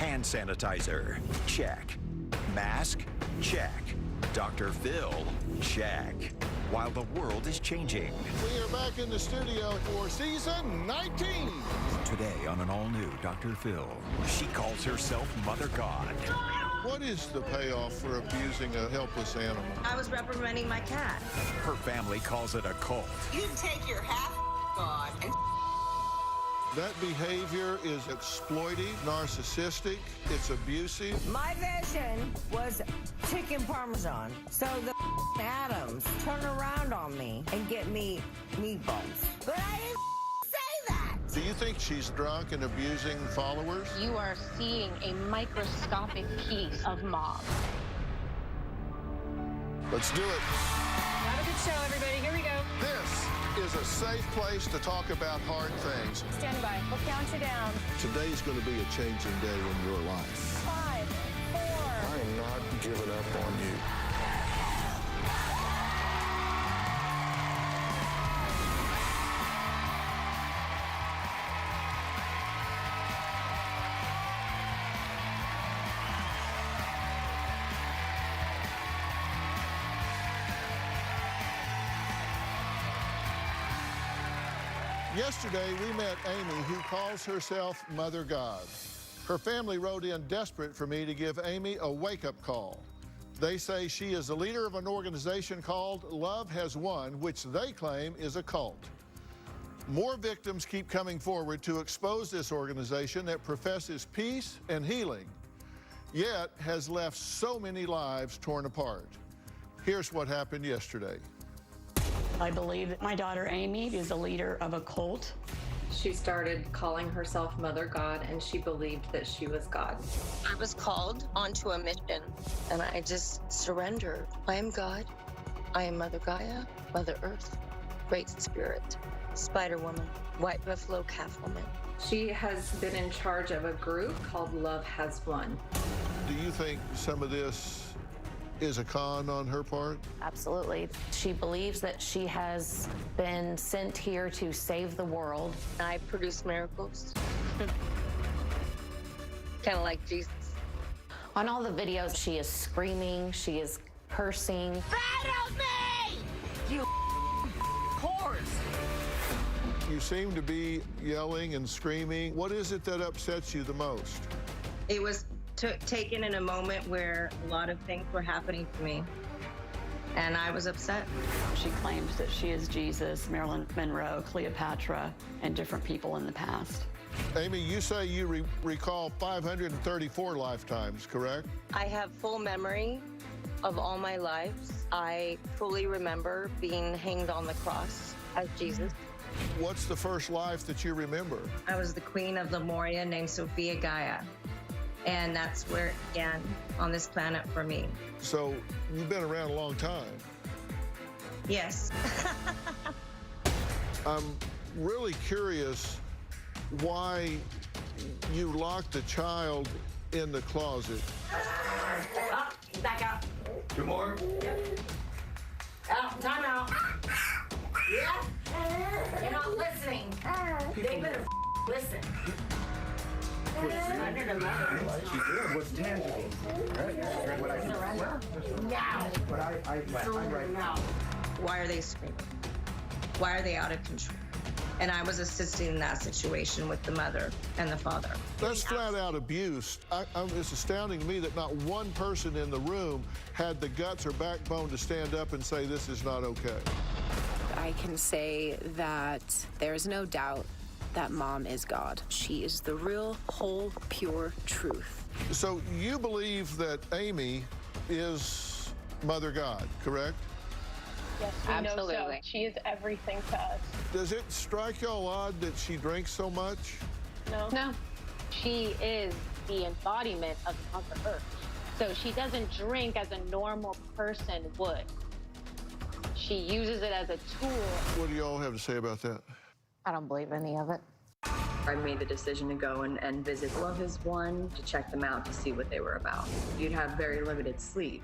Hand sanitizer, check. Mask, check. Dr. Phil, check. While the world is changing. We are back in the studio for season 19. Today on an all-new Dr. Phil, she calls herself Mother God. What is the payoff for abusing a helpless animal? I was reprimanding my cat. Her family calls it a cult. You take your half God and That behavior is exploitive, narcissistic, it's abusive. My vision was chicken parmesan, so the Adams turn around on me and get me meatballs. But I didn't say that. Do you think she's drunk and abusing followers? You are seeing a microscopic piece of mob. Let's do it. Have a good show, everybody. Here we go. This is a safe place to talk about hard things. Stand by. We'll count you down. Today's going to be a changing day in your life. 5, 4. I am not giving up on you. Yesterday, we met Amy, who calls herself Mother God. Her family wrote in desperate for me to give Amy a wake-up call. They say she is the leader of an organization called Love Has Won, which they claim is a cult. More victims keep coming forward to expose this organization that professes peace and healing, yet has left so many lives torn apart. Here's what happened yesterday. I believe that my daughter Amy is the leader of a cult. She started calling herself Mother God, and she believed that she was God. I was called onto a mission, and I just surrendered. I am God. I am Mother Gaia, Mother Earth, Great Spirit, Spider Woman, White Buffalo Calf Woman. She has been in charge of a group called Love Has Won. Do you think some of this is a con on her part? Absolutely. She believes that she has been sent here to save the world. I produce miracles. Kind of like Jesus. On all the videos, she is screaming, she is cursing. Battle me! You whores! You seem to be yelling and screaming. What is it that upsets you the most? It was taken in a moment where a lot of things were happening to me, and I was upset. She claims that she is Jesus, Marilyn Monroe, Cleopatra, and different people in the past. Amy, you say you recall 534 lifetimes, correct? I have full memory of all my lives. I fully remember being hanged on the cross as Jesus. What's the first life that you remember? I was the queen of Lemuria named Sophia Gaia. And that's where it began on this planet for me. So you've been around a long time. Yes. I'm really curious why you locked the child in the closet. Up, back out. Two more. Out, time out. Yeah? You're not listening. They better listen. Surrender to Mother. She did. What's tangible? Right? What I can Surrender now. But I'm right now. Why are they screaming? Why are they out of control? And I was assisting in that situation with the mother and the father. That's flat out abuse. It's astounding to me that not one person in the room had the guts or backbone to stand up and say this is not okay. I can say that there's no doubt that Mom is God. She is the real, whole, pure truth. So you believe that Amy is Mother God, correct? Yes, we Absolutely. know so. She is everything to us. Does it strike y'all odd that she drinks so much? No. No. She is the embodiment of Mother Earth. So she doesn't drink as a normal person would. She uses it as a tool. What do y'all have to say about that? I don't believe any of it. I made the decision to go and visit Love Has Won to check them out to see what they were about. You'd have very limited sleep.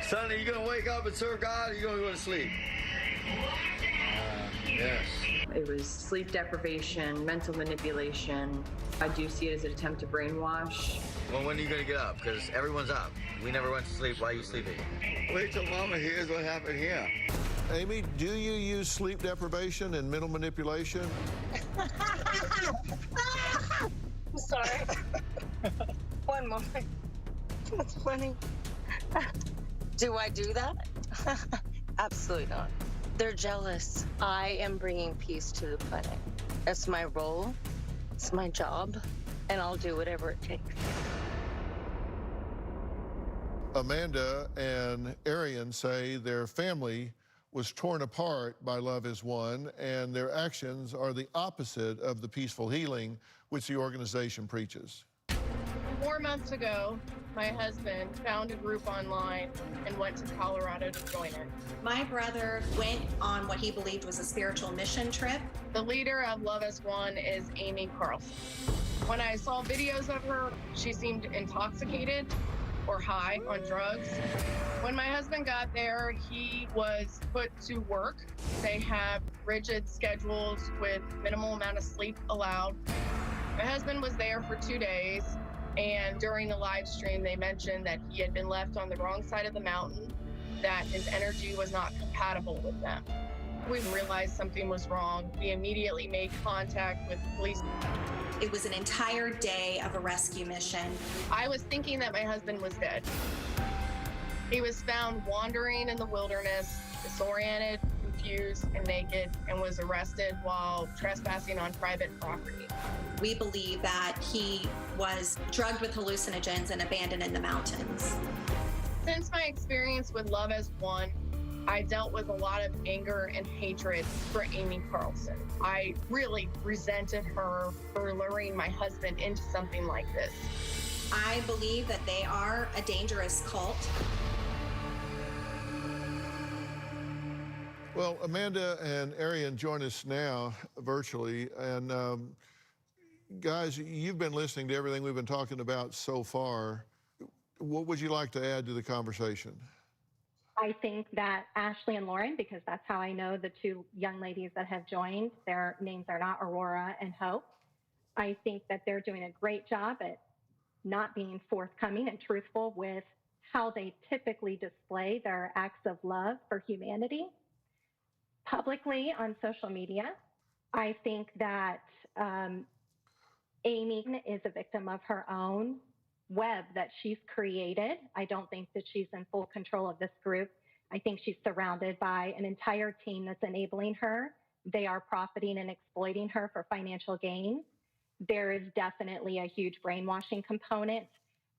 Son, are you gonna wake up and serve God, or are you gonna go to sleep? Yes. It was sleep deprivation, mental manipulation. I do see it as an attempt to brainwash. Well, when are you going to get up? Because everyone's up. We never went to sleep. Why are you sleeping? Wait till Mama hears what happened here. Amy, do you use sleep deprivation and mental manipulation? I'm sorry. One moment. That's funny. Do I do that? Absolutely not. They're jealous. I am bringing peace to the planet. That's my role. It's my job. And I'll do whatever it takes. Amanda and Arian say their family was torn apart by Love Is One, and their actions are the opposite of the peaceful healing which the organization preaches. 4 months ago, my husband found a group online and went to Colorado to join it. My brother went on what he believed was a spiritual mission trip. The leader of Love Is One is Amy Carlson. When I saw videos of her, she seemed intoxicated or high on drugs. When my husband got there, he was put to work. They have rigid schedules with minimal amount of sleep allowed. My husband was there for 2 days, and during the live stream, they mentioned that he had been left on the wrong side of the mountain, that his energy was not compatible with them. We realized something was wrong. We immediately made contact with police. It was an entire day of a rescue mission. I was thinking that my husband was dead. He was found wandering in the wilderness, disoriented, confused, and naked, and was arrested while trespassing on private property. We believe that he was drugged with hallucinogens and abandoned in the mountains. Since my experience with Love As One, I dealt with a lot of anger and hatred for Amy Carlson. I really resented her for luring my husband into something like this. I believe that they are a dangerous cult. Well, Amanda and Arian join us now virtually. And guys, you've been listening to everything we've been talking about so far. What would you like to add to the conversation? I think that Ashley and Lauren, because that's how I know the two young ladies that have joined, their names are not Aurora and Hope. I think that they're doing a great job at not being forthcoming and truthful with how they typically display their acts of love for humanity publicly on social media. I think that Amy is a victim of her own web that she's created. I don't think that she's in full control of this group. I think she's surrounded by an entire team that's enabling her. They are profiting and exploiting her for financial gain. There is definitely a huge brainwashing component.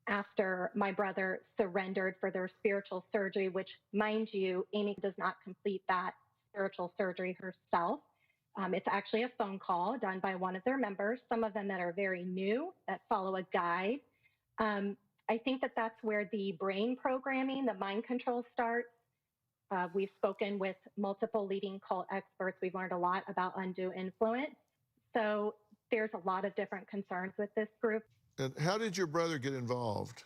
After my brother surrendered for their spiritual surgery, which, mind you, Amy does not complete that spiritual surgery herself. It's actually a phone call done by one of their members, some of them that are very new, that follow a guide. I think that that's where the brain programming, the mind control starts. We've spoken with multiple leading cult experts. We've learned a lot about undue influence. So there's a lot of different concerns with this group. And how did your brother get involved?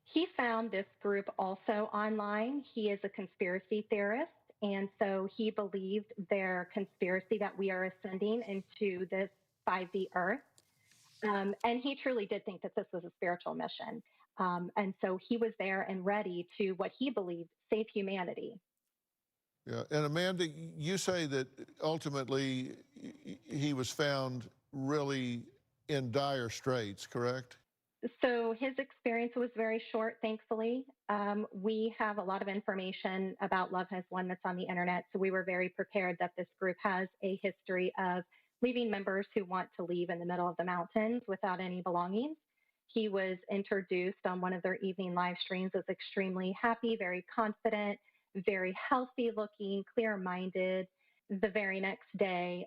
He found this group also online. He is a conspiracy theorist. And so he believed their conspiracy that we are ascending into this 5D Earth. And he truly did think that this was a spiritual mission. And so he was there and ready to, what he believed, save humanity. Yeah, and Amanda, you say that ultimately he was found really in dire straits, correct? So his experience was very short, thankfully. We have a lot of information about Love Has One that's on the internet, so we were very prepared that this group has a history of leaving members who want to leave in the middle of the mountains without any belongings. He was introduced on one of their evening live streams as extremely happy, very confident, very healthy looking, clear-minded. The very next day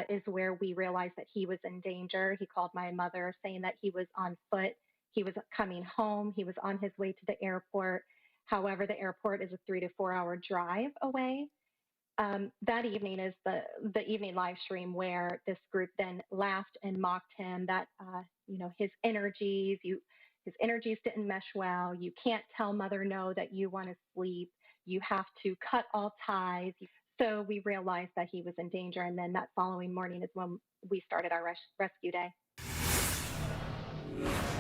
is where we realized that he was in danger. He called my mother saying that he was on foot. He was coming home. He was on his way to the airport. However, the airport is a 3 to 4 hour drive away. That evening is the evening live stream where this group then laughed and mocked him that, his energies didn't mesh well. You can't tell mother no that you want to sleep. You have to cut all ties. So we realized that he was in danger, and then that following morning is when we started our rescue day.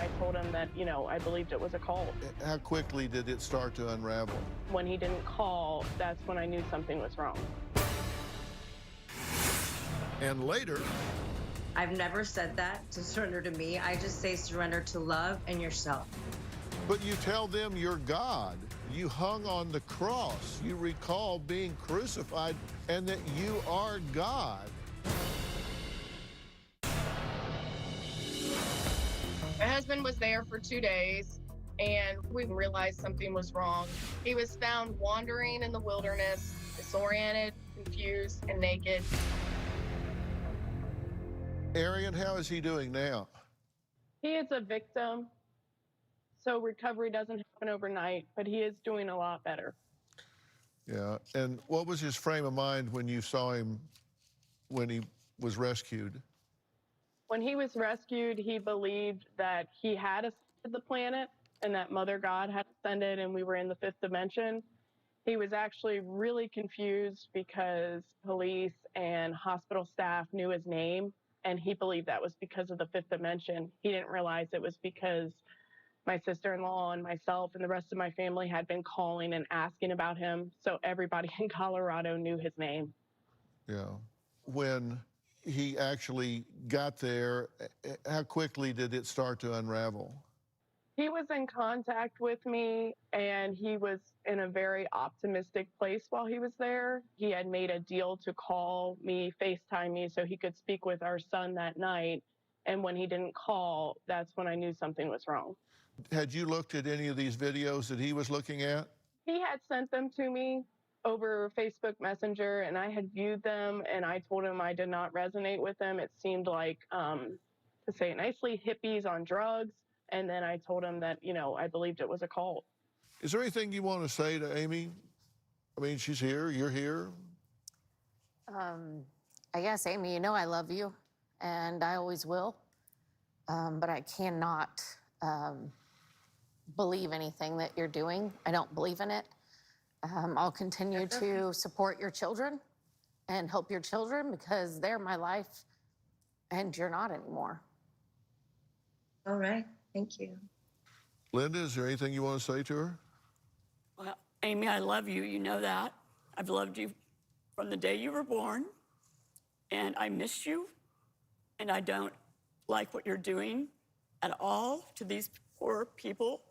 I told him that, I believed it was a cult. How quickly did it start to unravel? When he didn't call, that's when I knew something was wrong. And later, I've never said that, to surrender to me. I just say surrender to love and yourself. but you tell them you're God. You hung on the cross. You recall being crucified and that you are God. My husband was there for 2 days, and we realized something was wrong. He was found wandering in the wilderness, disoriented, confused, and naked. Arian, how is he doing now? He is a victim, so recovery doesn't happen overnight, but he is doing a lot better. Yeah, and what was his frame of mind when you saw him when he was rescued? When he was rescued, he believed that he had ascended the planet and that Mother God had ascended and we were in the fifth dimension. He was actually really confused because police and hospital staff knew his name, and he believed that was because of the fifth dimension. He didn't realize it was because my sister-in-law and myself and the rest of my family had been calling and asking about him, so everybody in Colorado knew his name. Yeah. When he actually got there, how quickly did it start to unravel? He was in contact with me, and he was in a very optimistic place while he was there. He had made a deal to call me, FaceTime me, so he could speak with our son that night. And when he didn't call, that's when I knew something was wrong. Had you looked at any of these videos that he was looking at? He had sent them to me over Facebook Messenger, and I had viewed them, and I told him I did not resonate with them. It seemed like, to say it nicely, hippies on drugs. And then I told him that, I believed it was a cult. Is there anything you want to say to Amy? I mean, she's here, you're here. I guess, Amy, I love you, and I always will. But I cannot believe anything that you're doing. I don't believe in it. I'll continue to support your children and help your children because they're my life, and you're not anymore. All right. Thank you. Linda, is there anything you want to say to her? Well, Amy, I love you. You know that. I've loved you from the day you were born, and I miss you, and I don't like what you're doing at all to these poor people.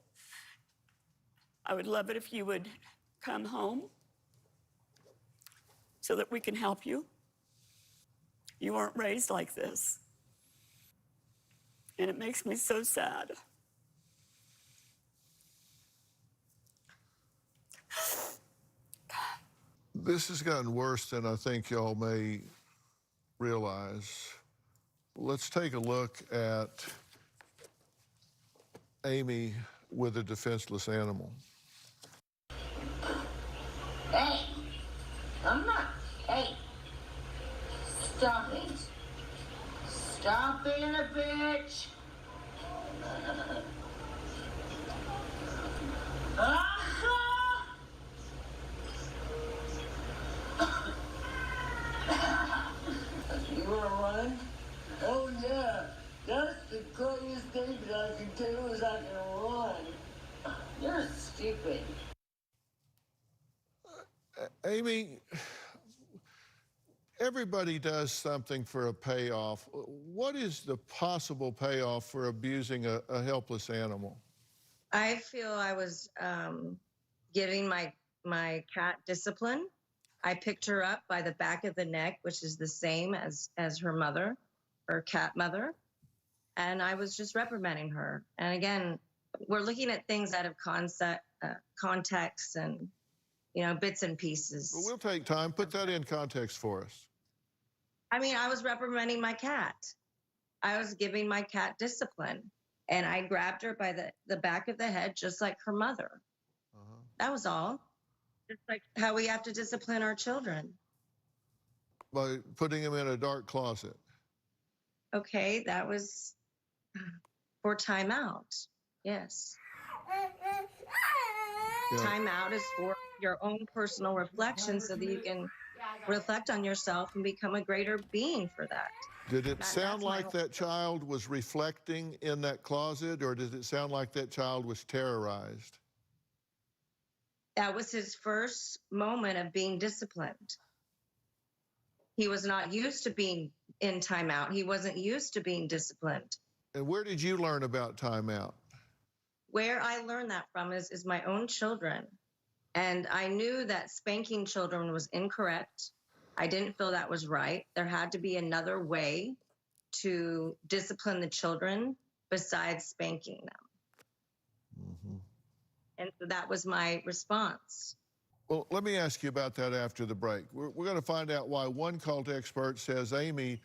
I would love it if you would come home so that we can help you. You weren't raised like this. And it makes me so sad. This has gotten worse than I think y'all may realize. Let's take a look at Amy with a defenseless animal. Hey, I'm not. Hey, stop it. Stop being a bitch. You wanna run? Oh yeah, that's the greatest thing that I can do is I can run. You're stupid. Amy, everybody does something for a payoff. What is the possible payoff for abusing a helpless animal? I feel I was giving my cat discipline. I picked her up by the back of the neck, which is the same as her mother, her cat mother. And I was just reprimanding her. And again, we're looking at things out of context and, bits and pieces. Well, we'll take time. Put that in context for us. I mean, I was reprimanding my cat. I was giving my cat discipline. And I grabbed her by the back of the head, just like her mother. That was all. Just like how we have to discipline our children. By putting them in a dark closet. Okay, that was for timeout. Yes. Yeah. Timeout is for your own personal reflection so that you can reflect on yourself and become a greater being for that. Did it That- sound that's my like whole- that child was reflecting in that closet, or did it sound like that child was terrorized? That was his first moment of being disciplined. He was not used to being in timeout. He wasn't used to being disciplined. And where did you learn about timeout? Where I learned that from is my own children. And I knew that spanking children was incorrect. I didn't feel that was right. There had to be another way to discipline the children besides spanking them. Mm-hmm. And so that was my response. Well, let me ask you about that after the break. We're going to find out why one cult expert says Amy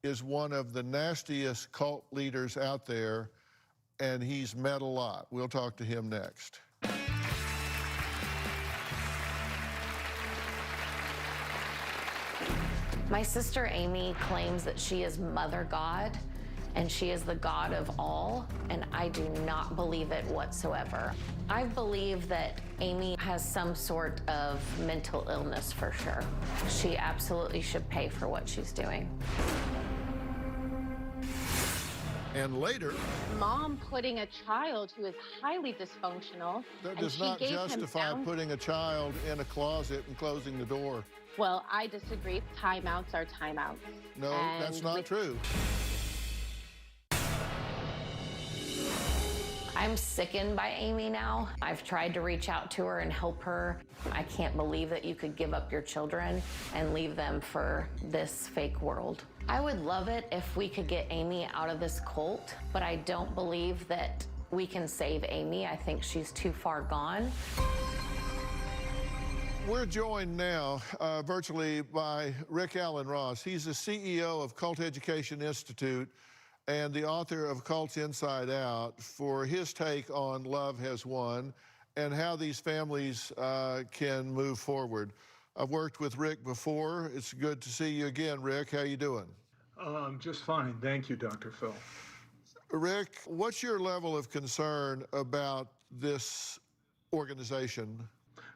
is one of the nastiest cult leaders out there, and he's met a lot. We'll talk to him next. My sister Amy claims that she is Mother God and she is the God of all, and I do not believe it whatsoever. I believe that Amy has some sort of mental illness for sure. She absolutely should pay for what she's doing. And later, Mom putting a child who is highly dysfunctional. that and does she not gave him justify sound- putting a child in a closet and closing the door. Well, I disagree. Timeouts are timeouts. No, that's And not with- true. I'm sickened by Amy now. I've tried to reach out to her and help her. I can't believe that you could give up your children and leave them for this fake world. I would love it if we could get Amy out of this cult, but I don't believe that we can save Amy. I think she's too far gone. We're joined now virtually by Rick Allen Ross. He's the CEO of Cult Education Institute and the author of Cults Inside Out, for his take on Love Has Won and how these families can move forward. I've worked with Rick before. It's good to see you again, Rick. How you doing? Just fine. Thank you, Dr. Phil. Rick, what's your level of concern about this organization?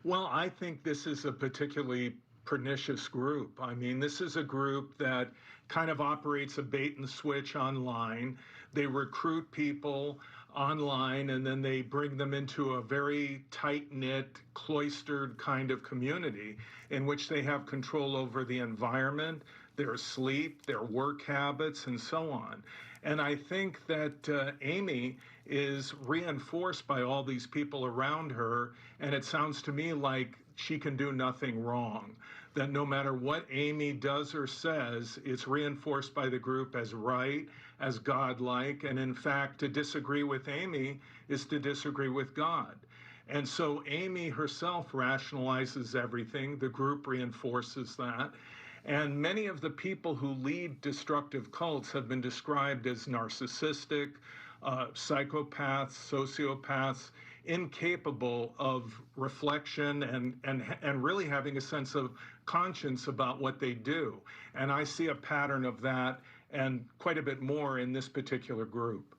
Well, I think this is a particularly pernicious group. I mean, this is a group that kind of operates a bait and switch online. They recruit people online and then they bring them into a very tight-knit, cloistered kind of community in which they have control over the environment, their sleep, their work habits, and so on. And I think that Amy is reinforced by all these people around her, and it sounds to me like she can do nothing wrong. That no matter what Amy does or says, it's reinforced by the group as right, as godlike, and in fact, to disagree with Amy is to disagree with God. And so Amy herself rationalizes everything. The group reinforces that. And many of the people who lead destructive cults have been described as narcissistic, psychopaths, sociopaths, incapable of reflection and really having a sense of conscience about what they do. And I see a pattern of that and quite a bit more in this particular group.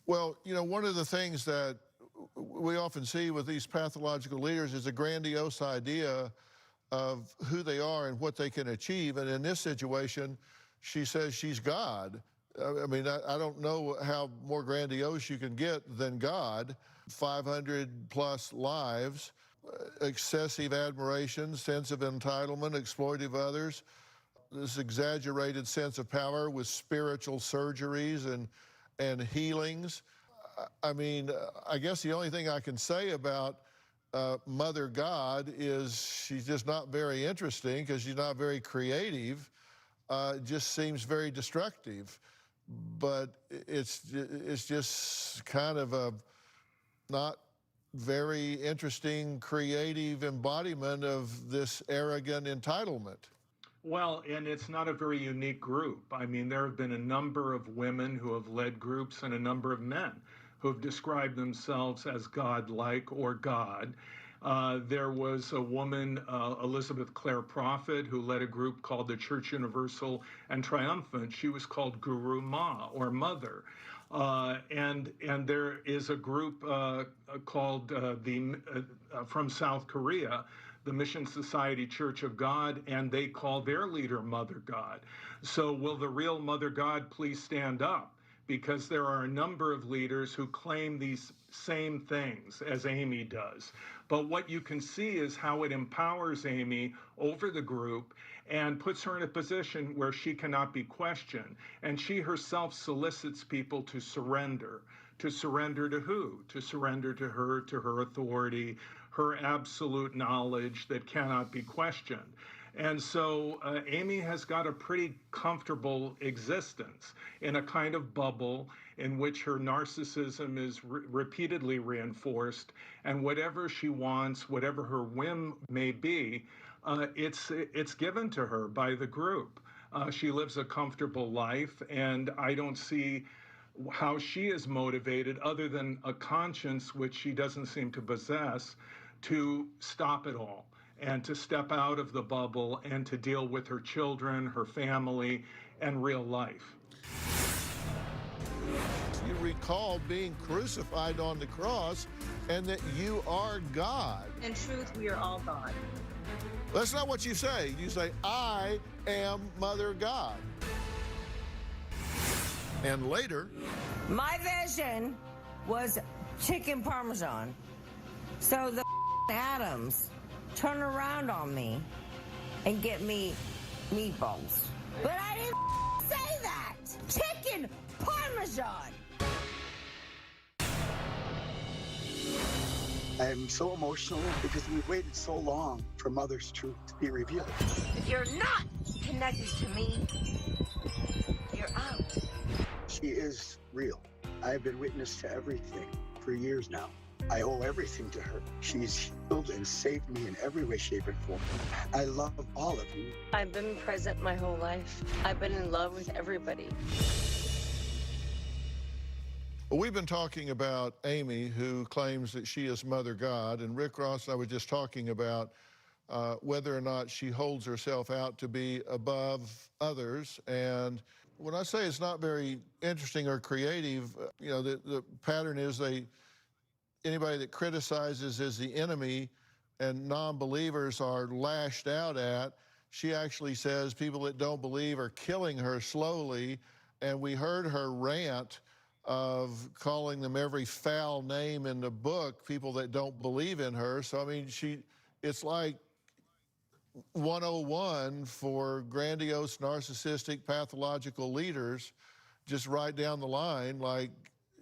Well, you know, one of the things that we often see with these pathological leaders is a grandiose idea of who they are and what they can achieve. And in this situation, she says she's God. I mean, I don't know how more grandiose you can get than God. 500 plus lives, excessive admiration, sense of entitlement, exploitive others, this exaggerated sense of power with spiritual surgeries and healings. I mean, I guess the only thing I can say about Mother God is she's just not very interesting because she's not very creative. It just seems very destructive. But it's just kind of a not very interesting, creative embodiment of this arrogant entitlement. Well, and it's not a very unique group. I mean, there have been a number of women who have led groups and a number of men who have described themselves as godlike or God. There was a woman, Elizabeth Clare Prophet, who led a group called the Church Universal and Triumphant. She was called Guru Ma, or Mother. And there is a group called from South Korea, the Mission Society Church of God, and they call their leader Mother God. So will the real Mother God please stand up? Because there are a number of leaders who claim these same things as Amy does. But what you can see is how it empowers Amy over the group and puts her in a position where she cannot be questioned. And she herself solicits people to surrender. To surrender to who? To surrender to her authority, her absolute knowledge that cannot be questioned. And so Amy has got a pretty comfortable existence in a kind of bubble in which her narcissism is repeatedly reinforced, and whatever she wants, whatever her whim may be, it's given to her by the group. She lives a comfortable life, and I don't see how she is motivated, other than a conscience which she doesn't seem to possess, to stop it all and to step out of the bubble and to deal with her children, her family, and real life. You recall being crucified on the cross and that you are God. In truth, we are all God. That's not what you say. You say, I am Mother God. And later, my vision was chicken parmesan. So the Adams turn around on me and get me meatballs. But I didn't say that. Chicken parmesan. I'm so emotional because we've waited so long for Mother's truth to be revealed. If you're not connected to me, you're out. She is real. I've been witness to everything for years now. I owe everything to her. She's healed and saved me in every way, shape, and form. I love all of you. I've been present my whole life. I've been in love with everybody. We've been talking about Amy, who claims that she is Mother God, and Rick Ross and I were just talking about whether or not she holds herself out to be above others. And when I say it's not very interesting or creative, you know, the pattern is anybody that criticizes is the enemy and non-believers are lashed out at. She actually says people that don't believe are killing her slowly, and we heard her rant of calling them every foul name in the book, people that don't believe in her. So, I mean, it's like 101 for grandiose, narcissistic, pathological leaders, just right down the line. Like,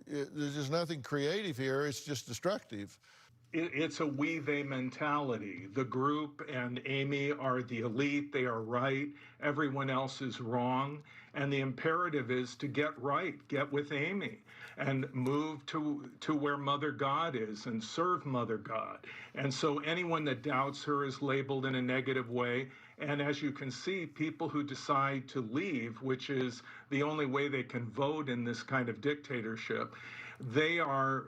there's just nothing creative here. It's just destructive. It's a we-they mentality. The group and Amy are the elite. They are right. Everyone else is wrong. And the imperative is to get right, get with Amy, and move to where Mother God is and serve Mother God. And so anyone that doubts her is labeled in a negative way. And as you can see, people who decide to leave, which is the only way they can vote in this kind of dictatorship, they are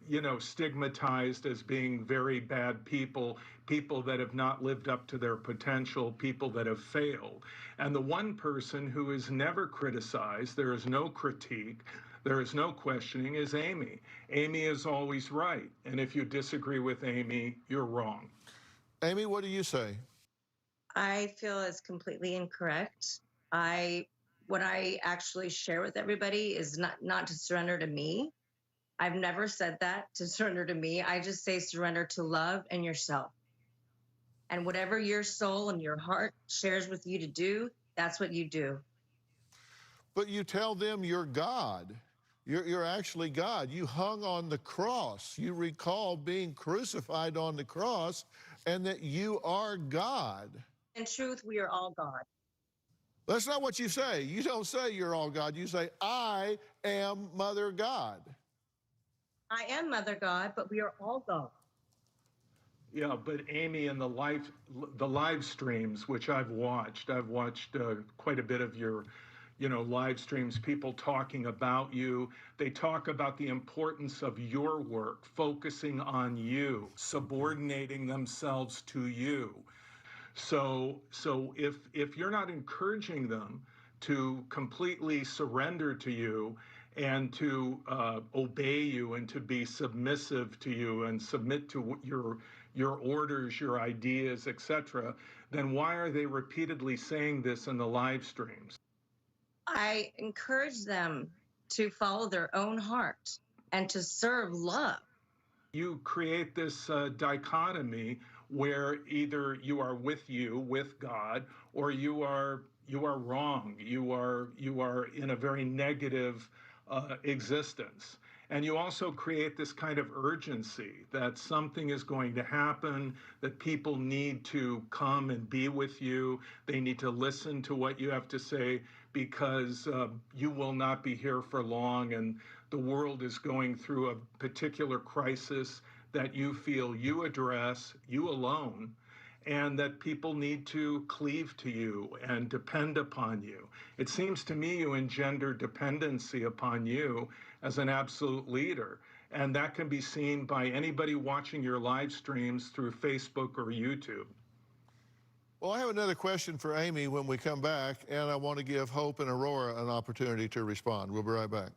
you know, stigmatized as being very bad people, people that have not lived up to their potential, people that have failed. And the one person who is never criticized, there is no critique, there is no questioning, is Amy. Amy is always right. And if you disagree with Amy, you're wrong. Amy, what do you say? I feel it's completely incorrect. What I actually share with everybody is not to surrender to me. I've never said that, to surrender to me. I just say surrender to love and yourself. And whatever your soul and your heart shares with you to do, that's what you do. But you tell them you're God. You're actually God. You hung on the cross. You recall being crucified on the cross and that you are God. In truth, we are all God. That's not what you say. You don't say you're all God. You say, I am Mother God. I am Mother God, but we are all God. Yeah, but Amy, in the live streams, which I've watched quite a bit of your, you know, live streams, people talking about you. They talk about the importance of your work, focusing on you, subordinating themselves to you. So if you're not encouraging them to completely surrender to you and to obey you and to be submissive to you and submit to your orders, your ideas, etc., then why are they repeatedly saying this in the live streams? I encourage them to follow their own heart and to serve love. You create this dichotomy where either you are with God, or you are wrong. You are in a very negative existence. And you also create this kind of urgency that something is going to happen, that people need to come and be with you. They need to listen to what you have to say, because you will not be here for long, and the world is going through a particular crisis that you feel you address, you alone, and that people need to cleave to you and depend upon you. It seems to me you engender dependency upon you as an absolute leader, and that can be seen by anybody watching your live streams through Facebook or YouTube. Well, I have another question for Amy when we come back, and I want to give Hope and Aurora an opportunity to respond. We'll be right back.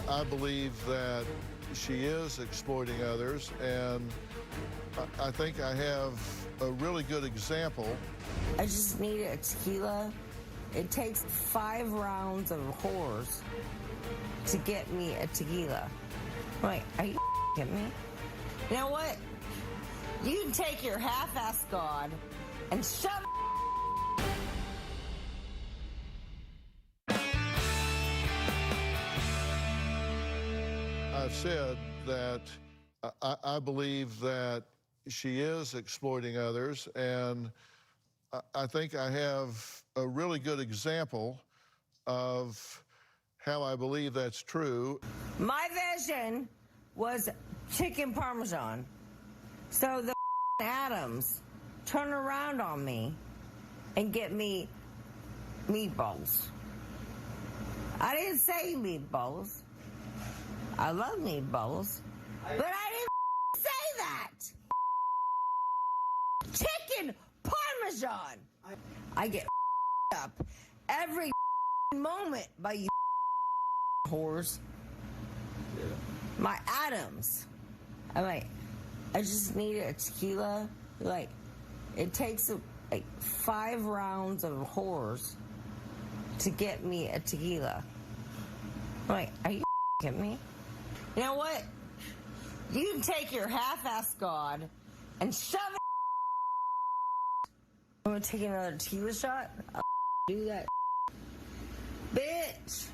I believe that she is exploiting others, and I think I have a really good example. I just need a tequila. It takes 5 rounds of whores to get me a tequila. Wait, are you kidding me? You know what? You can take your half-ass God and shove it. I've said that I believe that she is exploiting others, and I think I have a really good example of how I believe that's true. My vision was chicken parmesan. So the Adams turn around on me and get me meatballs. I didn't say meatballs. I love meatballs, but I didn't say that. Chicken parmesan. I get up every moment by you whores. My Adams. I'm like, I just need a tequila. Like, it takes like 5 rounds of whores to get me a tequila. I'm like, are you kidding me? You know what? You can take your half-ass God and shove it. I'm gonna take another tequila shot. I'll do that. Bitch!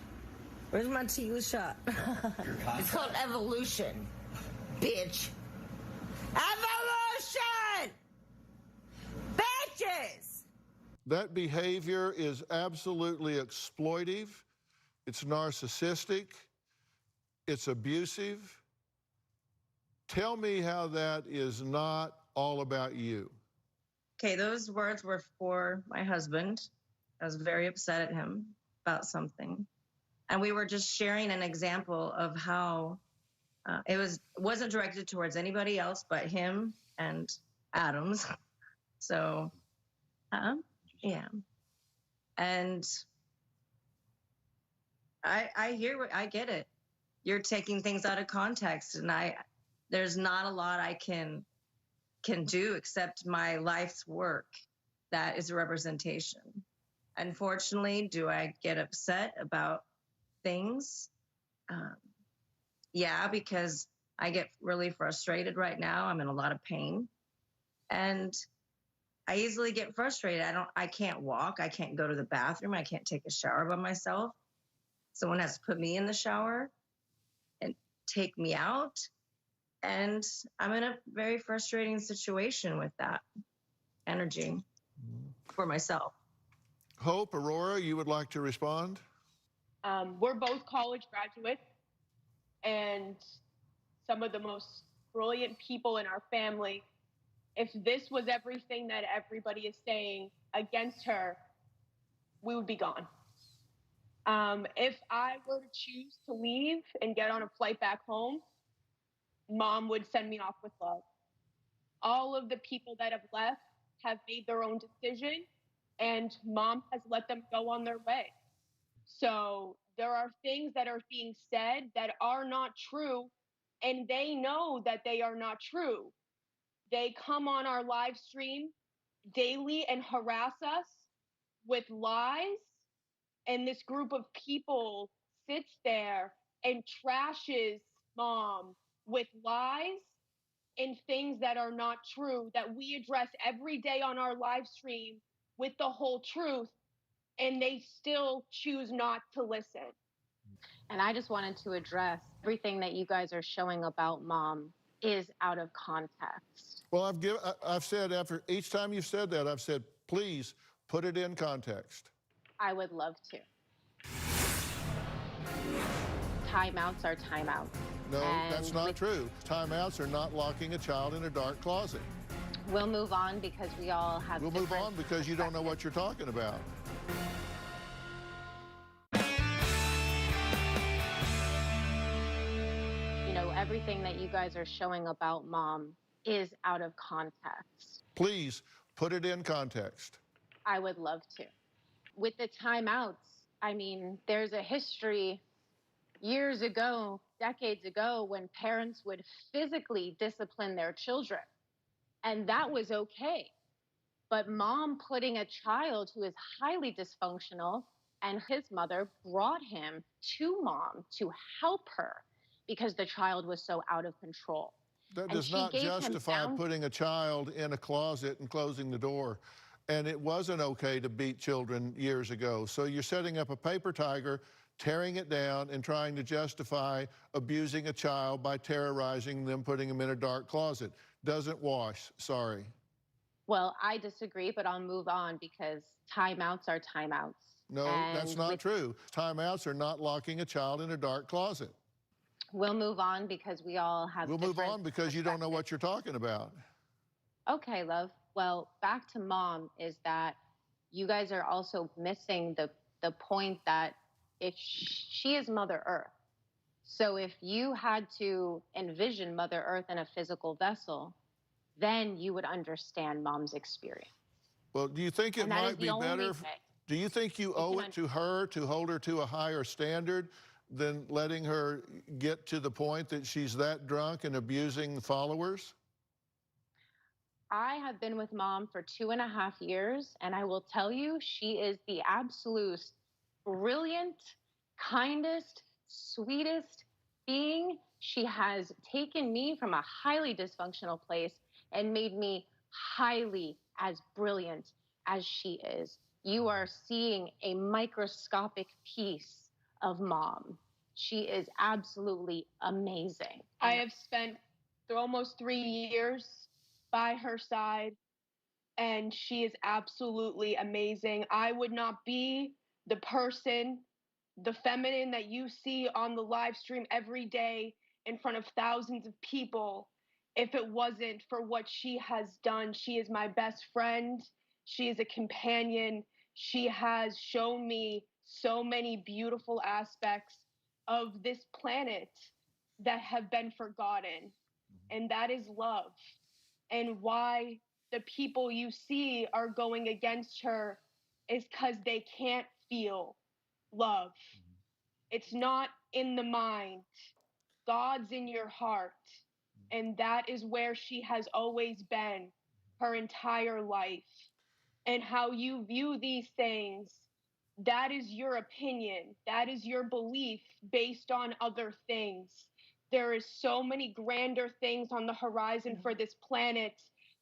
Where's my tequila shot? It's called evolution. Bitch. Evolution! Bitches! That behavior is absolutely exploitive. It's narcissistic. It's abusive. Tell me how that is not all about you. Okay, those words were for my husband. I was very upset at him about something. And we were just sharing an example of how it wasn't directed towards anybody else but him and Adams. So, yeah. And I get it. You're taking things out of context, and there's not a lot I can do except my life's work. That is a representation. Unfortunately, do I get upset about things? Yeah, because I get really frustrated right now. I'm in a lot of pain, and I easily get frustrated. I can't walk. I can't go to the bathroom. I can't take a shower by myself. Someone has to put me in the shower and take me out. And I'm in a very frustrating situation with that energy for myself. Hope, Aurora, you would like to respond? We're both college graduates, and some of the most brilliant people in our family. If this was everything that everybody is saying against her, we would be gone. If I were to choose to leave and get on a flight back home, Mom would send me off with love. All of the people that have left have made their own decision, and Mom has let them go on their way. So there are things that are being said that are not true, and they know that they are not true. They come on our live stream daily and harass us with lies, and this group of people sits there and trashes mom with lies and things that are not true that we address every day on our live stream with the whole truth, and they still choose not to listen. And I just wanted to address everything that you guys are showing about mom is out of context. Well, I've said after each time you've said that, I've said, please put it in context. I would love to. Timeouts are timeouts. No, that's not true. Timeouts are not locking a child in a dark closet. We'll move on because we all have We'll move on because you don't know what you're talking about. You know, everything that you guys are showing about mom is out of context. Please put it in context. I would love to. With the timeouts, I mean, there's a history years ago, decades ago, when parents would physically discipline their children, and that was okay. But mom putting a child who is highly dysfunctional, and his mother brought him to mom to help her because the child was so out of control. That does not justify putting a child in a closet and closing the door. And it wasn't okay to beat children years ago. So you're setting up a paper tiger, tearing it down, and trying to justify abusing a child by terrorizing them, putting them in a dark closet. Doesn't wash, sorry. Well, I disagree, but I'll move on because timeouts are timeouts. No, that's not true. Timeouts are not locking a child in a dark closet. We'll move on because we all have We'll move on because you don't know what you're talking about. Okay, love. Well, back to mom is that you guys are also missing the point that if she is Mother Earth. So if you had to envision Mother Earth in a physical vessel, then you would understand mom's experience. Well, do you think it might be better? Do you think you owe it to her to hold her to a higher standard than letting her get to the point that she's that drunk and abusing followers? I have been with mom for 2.5 years, and I will tell you, she is the absolute brilliant, kindest, sweetest being. She has taken me from a highly dysfunctional place and made me highly as brilliant as she is. You are seeing a microscopic piece of mom. She is absolutely amazing. I have spent almost 3 years by her side, and she is absolutely amazing. I would not be the person, the feminine that you see on the live stream every day in front of thousands of people if it wasn't for what she has done. She is my best friend. She is a companion. She has shown me so many beautiful aspects of this planet that have been forgotten, and that is love. And why the people you see are going against her is because they can't feel love. It's not in the mind. God's in your heart. And that is where she has always been her entire life. And how you view these things, that is your opinion. That is your belief based on other things. There is so many grander things on the horizon for this planet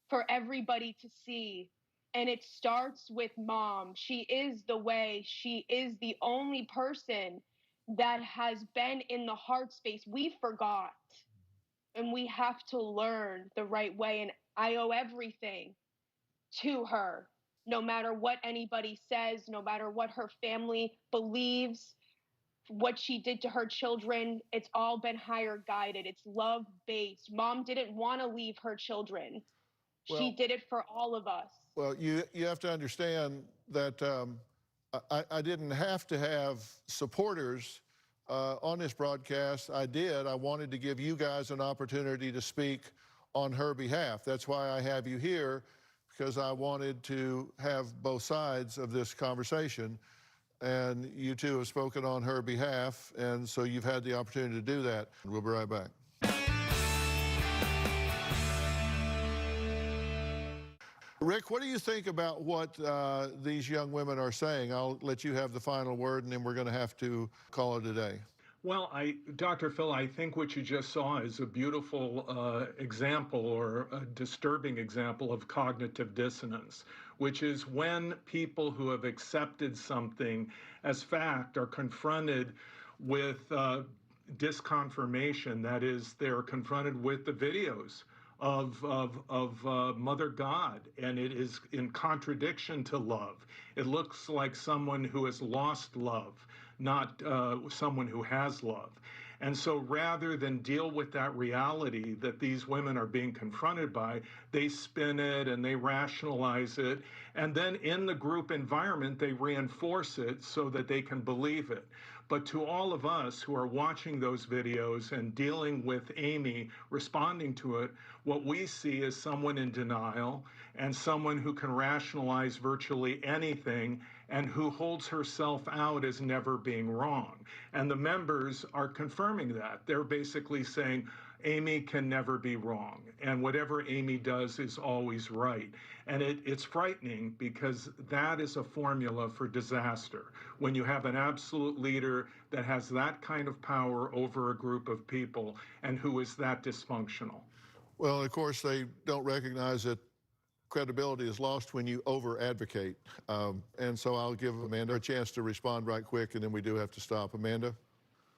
for everybody to see. And it starts with mom. She is the way. She is the only person that has been in the heart space. We forgot. And we have to learn the right way. And I owe everything to her, no matter what anybody says, no matter what her family believes, what she did to her children. It's all been higher guided. It's love based. Mom didn't want to leave her children. She did it for all of us. Well, you have to understand that I didn't have to have supporters on this broadcast. I did. I wanted to give you guys an opportunity to speak on her behalf. That's why I have you here, because I wanted to have both sides of this conversation. and you two have spoken on her behalf, and so you've had the opportunity to do that. We'll be right back. Rick, what do you think about what these young women are saying? I'll let you have the final word, and then we're going to have to call it a day. Well, Dr. Phil, I think what you just saw is a beautiful example, or a disturbing example, of cognitive dissonance, which is when people who have accepted something as fact are confronted with disconfirmation. That is, they're confronted with the videos of Mother God, and it is in contradiction to love. It looks like someone who has lost love, not someone who has love. And so rather than deal with that reality that these women are being confronted by, they spin it and they rationalize it. And then in the group environment, they reinforce it so that they can believe it. But to all of us who are watching those videos and dealing with Amy responding to it, what we see is someone in denial and someone who can rationalize virtually anything and who holds herself out as never being wrong. And the members are confirming that. They're basically saying, Amy can never be wrong, and whatever Amy does is always right. And it's frightening, because that is a formula for disaster. When you have an absolute leader that has that kind of power over a group of people and who is that dysfunctional. Well, of course, they don't recognize that credibility is lost when you over-advocate. And so I'll give Amanda a chance to respond right quick, and then we do have to stop. Amanda?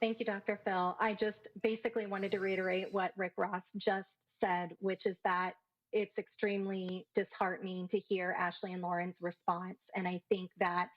Thank you, Dr. Phil. I just basically wanted to reiterate what Rick Ross just said, which is that it's extremely disheartening to hear Ashley and Lauren's response. And I think that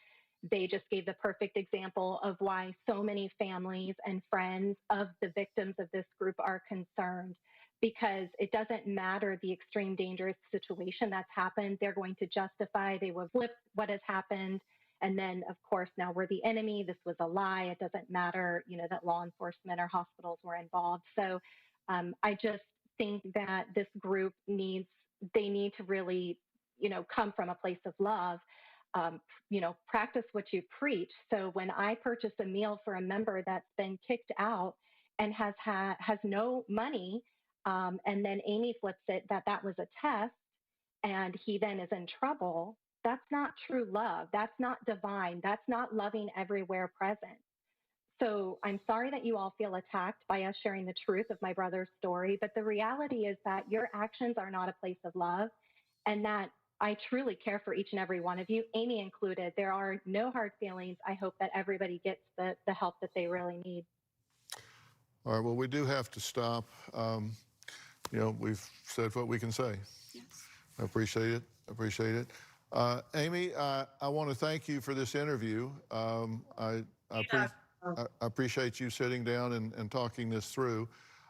they just gave the perfect example of why so many families and friends of the victims of this group are concerned, because it doesn't matter the extreme dangerous situation that's happened. They're going to justify, they will flip what has happened. And then, of course, now we're the enemy. This was a lie. It doesn't matter, that law enforcement or hospitals were involved. So I just think that this group need to really, come from a place of love, practice what you preach. So when I purchase a meal for a member that's been kicked out and has no money, and then Amy flips it that was a test, and he then is in trouble, that's not true love. That's not divine. That's not loving everywhere present. So I'm sorry that you all feel attacked by us sharing the truth of my brother's story, but the reality is that your actions are not a place of love, and that I truly care for each and every one of you, Amy included. There are no hard feelings. I hope that everybody gets the help that they really need. All right, well, we do have to stop. We've said what we can say. Yes. I appreciate it. Amy, I want to thank you for this interview. I appreciate you sitting down and talking this through.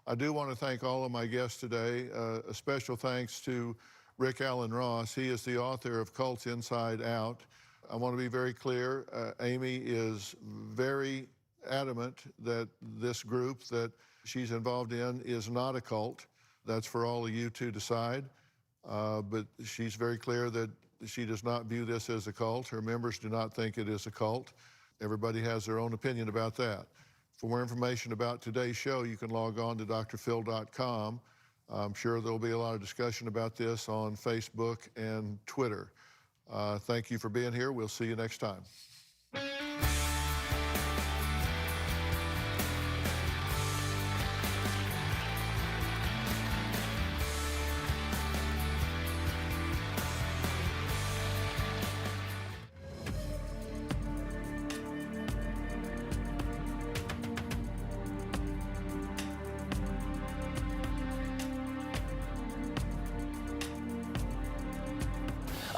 I do want to thank all of my guests today. A special thanks to Rick Allen Ross. He is the author of Cults Inside Out. I want to be very clear. Amy is very adamant that this group that she's involved in is not a cult. That's for all of you to decide. But she's very clear that she does not view this as a cult. Her members do not think it is a cult. Everybody has their own opinion about that. For more information about today's show, you can log on to drphil.com. I'm sure there'll be a lot of discussion about this on Facebook and Twitter. Thank you for being here. We'll see you next time.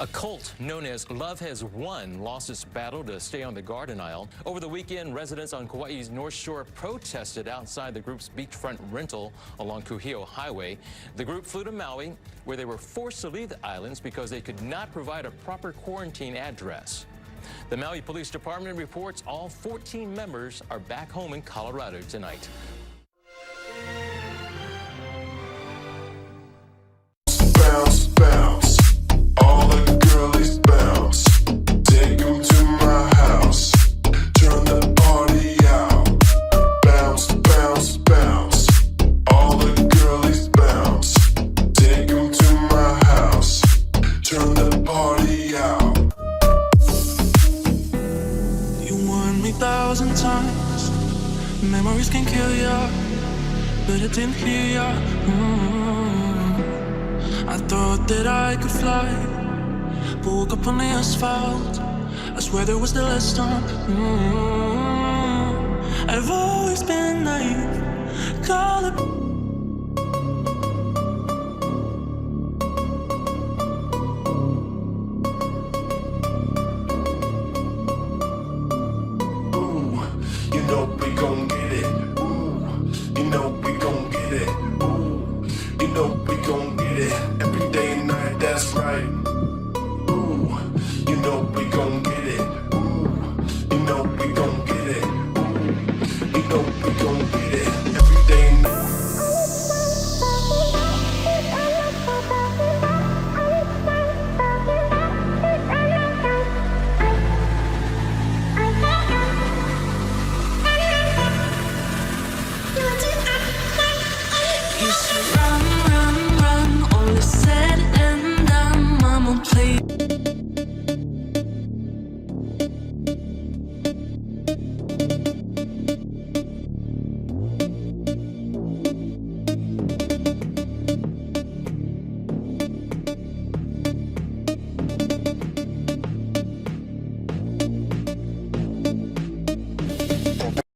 A cult known as Love Has Won lost its battle to stay on the garden aisle. Over the weekend, residents on Kauai's North Shore protested outside the group's beachfront rental along Kuhio Highway. The group flew to Maui, where they were forced to leave the islands because they could not provide a proper quarantine address. The Maui Police Department reports all 14 members are back home in Colorado tonight. Bounce, bounce. All the girlies bounce. Take 'em to my house. Memories can kill ya, but I didn't hear ya. I thought that I could fly, but woke up on the asphalt. I swear there was the last time. I've always been naive. Call it